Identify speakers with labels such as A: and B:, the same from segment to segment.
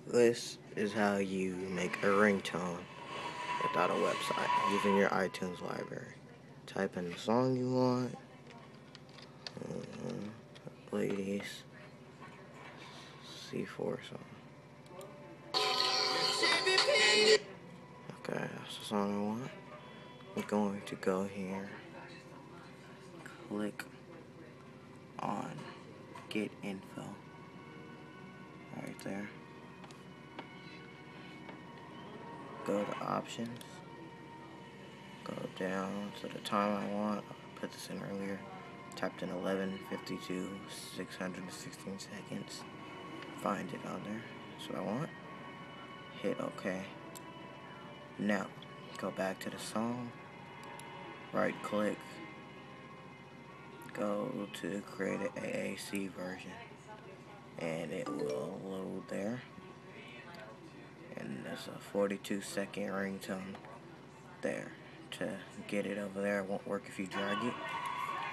A: This is how you make a ringtone without a website using your iTunes library. Type in the song you want. Ladies C4 song. Okay, that's the song I want. I'm going to go here. Click on Get Info. Right there. Go to Options. Go down to the time I want. I put this in earlier. Typed in 11:52, 616 seconds. Find it on there. That's what I want. Hit OK. Now, go back to the song. Right click. Go to create an AAC version. And it will load there. And there's a 42-second ringtone there. To get it over there, it won't work if you drag it.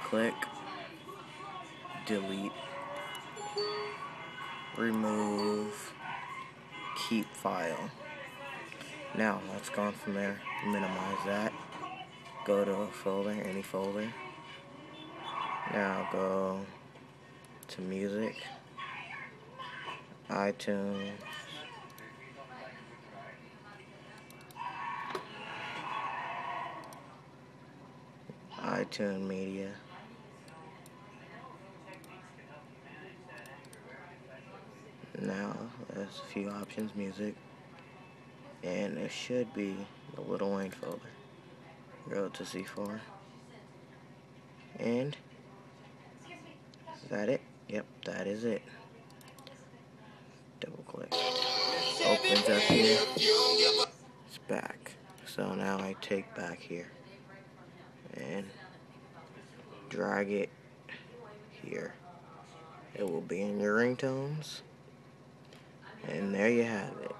A: Click, delete, remove, keep file. Now let's go on from there, minimize that, go to a folder, any folder. Now go to music, iTunes, iTunes Media. Now there's a few options, music, and there should be the Lil Wayne folder. Go to C4, and is that it? Yep, that is it. Double click. Opens up here. It's back. So now I take back here and drag it here. It will be in your ringtones. And there you have it.